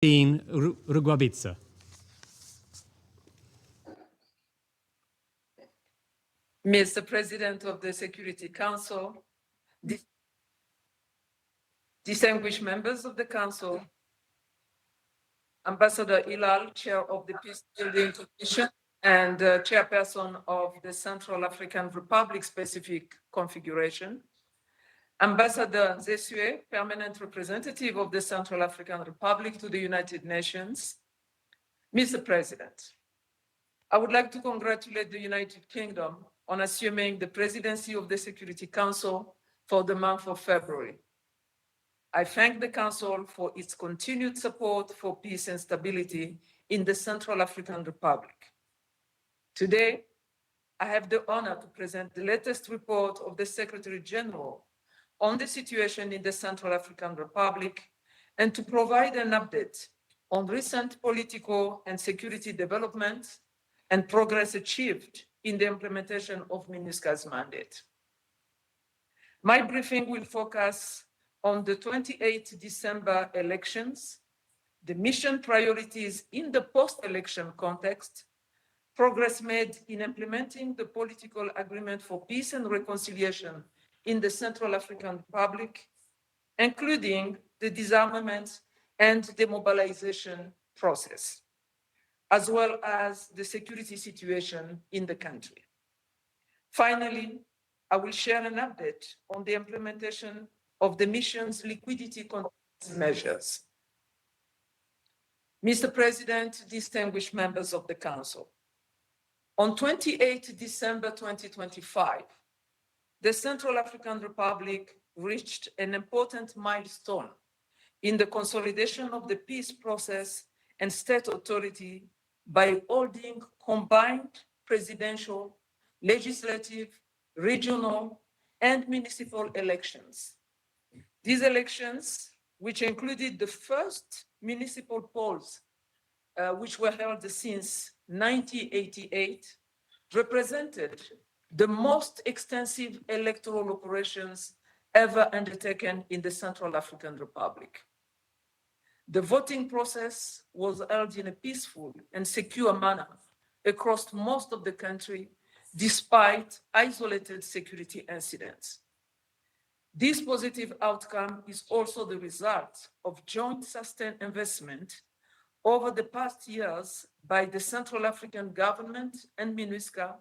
Rugwabiza. Mr. President of the Security Council, distinguished members of the Council, Ambassador Ilal, Chair of the Peace Building Commission and Chairperson of the Central African Republic Specific Configuration, Ambassador Zesue, Permanent Representative of the Central African Republic to the United Nations. Mr. President, I would like to congratulate the United Kingdom on assuming the presidency of the Security Council for the month of February. I thank the Council for its continued support for peace and stability in the Central African Republic. Today, I have the honor to present the latest report of the Secretary General on the situation in the Central African Republic and to provide an update on recent political and security developments and progress achieved in the implementation of MINUSCA's mandate. My briefing will focus on the 28th December elections, the mission priorities in the post-election context, progress made in implementing the political agreement for peace and reconciliation in the Central African Republic, including the disarmament and demobilization process, as well as the security situation in the country. Finally, I will share an update on the implementation of the mission's liquidity measures. Mr. President, distinguished members of the Council, on 28 December 2025, the Central African Republic reached an important milestone in the consolidation of the peace process and state authority by holding combined presidential, legislative, regional, and municipal elections. These elections, which included the first municipal polls, which were held since 1988, represented the most extensive electoral operations ever undertaken in the Central African Republic. The voting process was held in a peaceful and secure manner across most of the country, despite isolated security incidents. This positive outcome is also the result of joint sustained investment over the past years by the Central African government and MINUSCA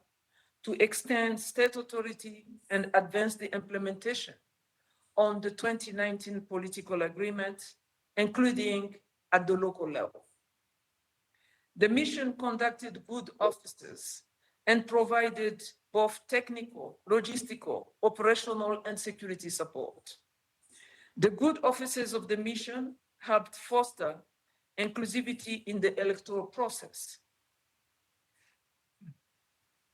to extend state authority and advance the implementation on the 2019 political agreement, including at the local level. The mission conducted good offices and provided both technical, logistical, operational, and security support. The good offices of the mission helped foster inclusivity in the electoral process,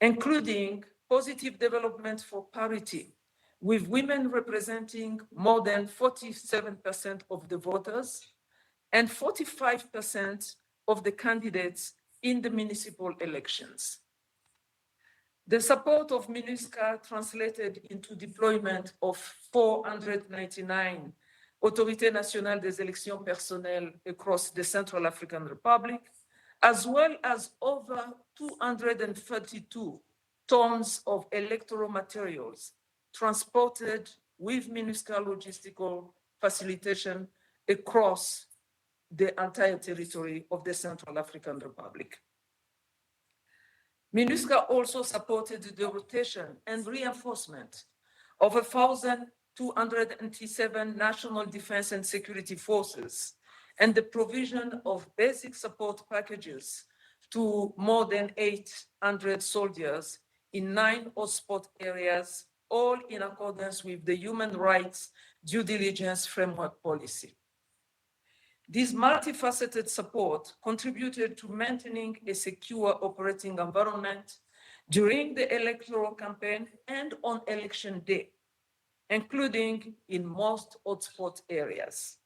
including positive developments for parity, with women representing more than 47% of the voters and 45% of the candidates in the municipal elections. The support of MINUSCA translated into deployment of 499 Autorités Nationales des Élections Personnelles across the Central African Republic, as well as over 232 tons of electoral materials transported with MINUSCA logistical facilitation across the entire territory of the Central African Republic. MINUSCA also supported the rotation and reinforcement of 1,297 national defense and security forces and the provision of basic support packages to more than 800 soldiers in 9 hotspot areas, all in accordance with the human rights due diligence framework policy. This multifaceted support contributed to maintaining a secure operating environment during the electoral campaign and on election day, including in most hotspot areas.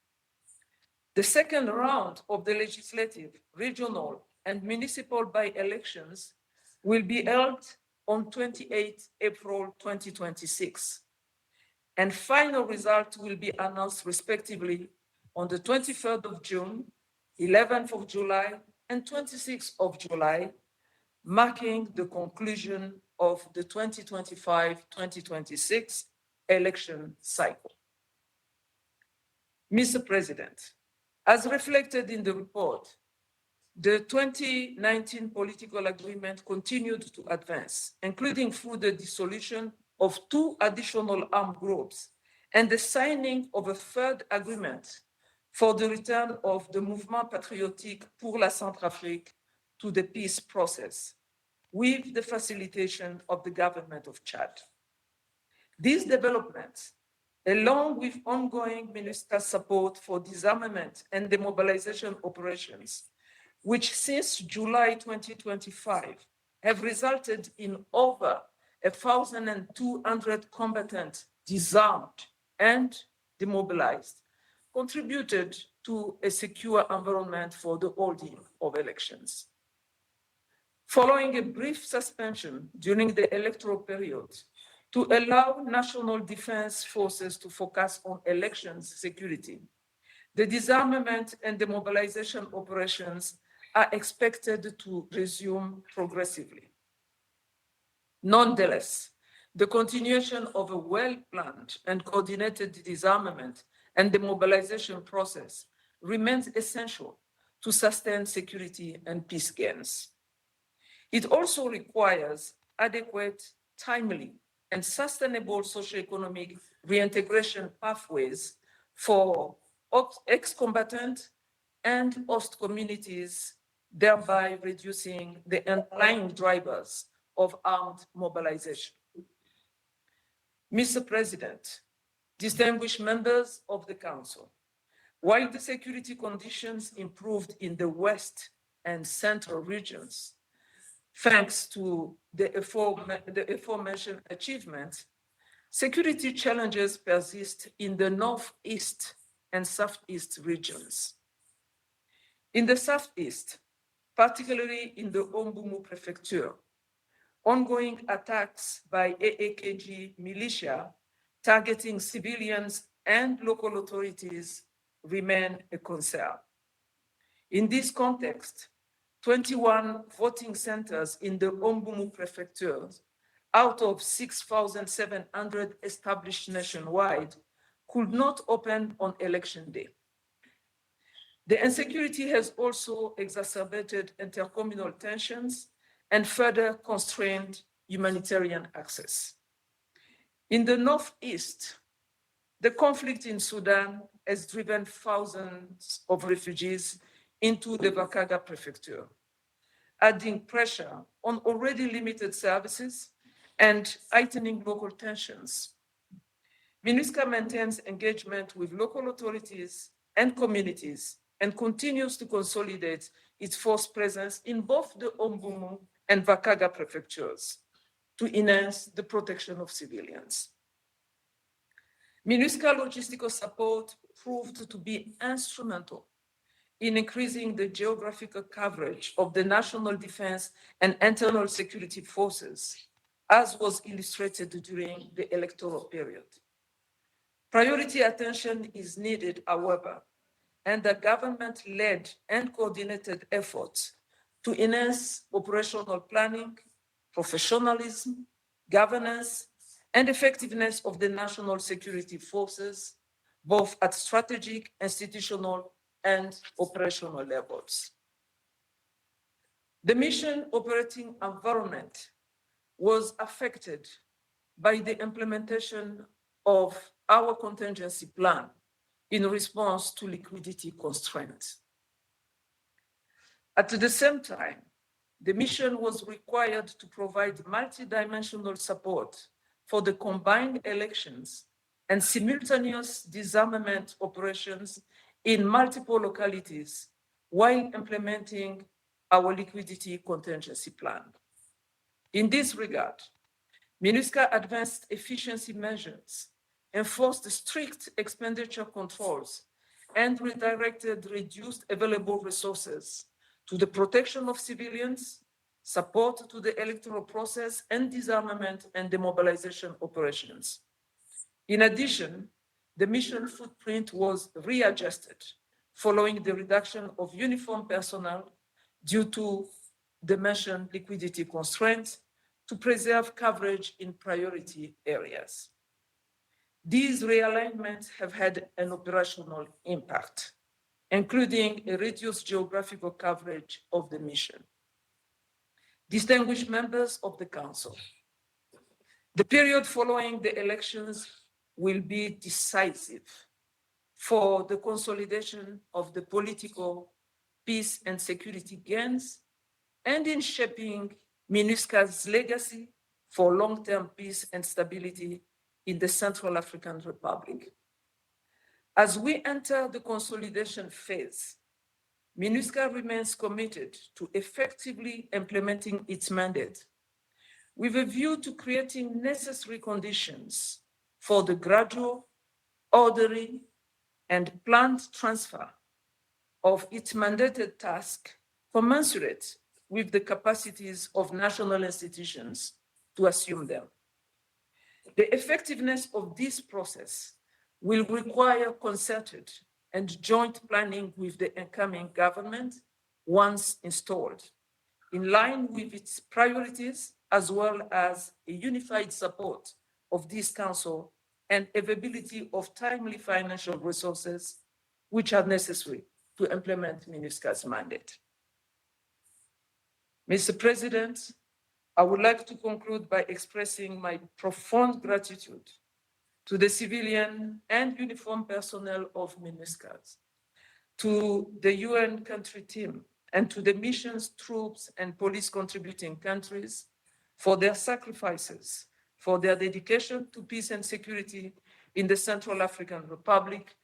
The second round of the legislative, regional, and municipal by-elections will be held on 28 April 2026, and final results will be announced respectively on the 23rd of June, 11th of July, and 26th of July, marking the conclusion of the 2025-2026 election cycle. Mr. President, as reflected in the report, the 2019 political agreement continued to advance, including through the dissolution of 2 additional armed groups and the signing of a third agreement for the return of the Mouvement Patriotique pour la Centrafrique to the peace process, with the facilitation of the government of Chad. These developments, along with ongoing MINUSCA support for disarmament and demobilization operations, which since July 2025 have resulted in over 1,200 combatants disarmed and demobilized, contributed to a secure environment for the holding of elections. Following a brief suspension during the electoral period to allow national defense forces to focus on elections security, the disarmament and demobilization operations are expected to resume progressively. Nonetheless, the continuation of a well-planned and coordinated disarmament and demobilization process remains essential to sustain security and peace gains. It also requires adequate, timely, and sustainable socioeconomic reintegration pathways for ex-combatant and host communities, thereby reducing the underlying drivers of armed mobilization. Mr. President, distinguished members of the Council, while the security conditions improved in the West and Central regions, thanks to the aforementioned achievements, security challenges persist in the Northeast and Southeast regions. In the Southeast, particularly in the Ombumu Prefecture, ongoing attacks by AAKG militia targeting civilians and local authorities remain a concern. In this context, 21 voting centers in the Ombumu Prefecture, out of 6,700 established nationwide, could not open on election day. The insecurity has also exacerbated intercommunal tensions and further constrained humanitarian access. In the Northeast, the conflict in Sudan has driven thousands of refugees into the Bakaga Prefecture, adding pressure on already limited services and heightening local tensions. MINUSCA maintains engagement with local authorities and communities and continues to consolidate its force presence in both the Ombumu and Bakaga prefectures to enhance the protection of civilians. MINUSCA logistical support proved to be instrumental in increasing the geographical coverage of the national defense and internal security forces, as was illustrated during the electoral period. Priority attention is needed, however, and the government-led and coordinated efforts to enhance operational planning, professionalism, governance, and effectiveness of the national security forces, both at strategic, institutional, and operational levels. The mission operating environment was affected by the implementation of our contingency plan in response to liquidity constraints. At the same time, the mission was required to provide multidimensional support for the combined elections and simultaneous disarmament operations in multiple localities while implementing our liquidity contingency plan. In this regard, MINUSCA advanced efficiency measures, enforced strict expenditure controls, and redirected reduced available resources to the protection of civilians, support to the electoral process, and disarmament and demobilization operations. In addition, the mission footprint was readjusted following the reduction of uniform personnel due to the mentioned liquidity constraints to preserve coverage in priority areas. These realignments have had an operational impact, including a reduced geographical coverage of the mission. Distinguished members of the Council, the period following the elections will be decisive for the consolidation of the political peace and security gains and in shaping MINUSCA's legacy for long-term peace and stability in the Central African Republic. As we enter the consolidation phase, MINUSCA remains committed to effectively implementing its mandate with a view to creating necessary conditions for the gradual, orderly, and planned transfer of its mandated task commensurate with the capacities of national institutions to assume them. The effectiveness of this process will require concerted and joint planning with the incoming government once installed, in line with its priorities, as well as a unified support of this Council and availability of timely financial resources which are necessary to implement MINUSCA's mandate. Mr. President, I would like to conclude by expressing my profound gratitude to the civilian and uniformed personnel of MINUSCA, to the UN country team, and to the mission's troops and police contributing countries for their sacrifices, for their dedication to peace and security in the Central African Republic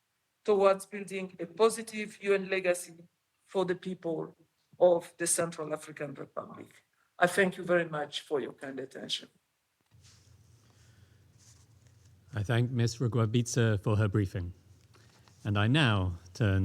towards building a positive UN legacy for the people of the Central African Republic. I thank you very much for your kind attention. I thank Ms. Rugwabiza for her briefing. And I now turn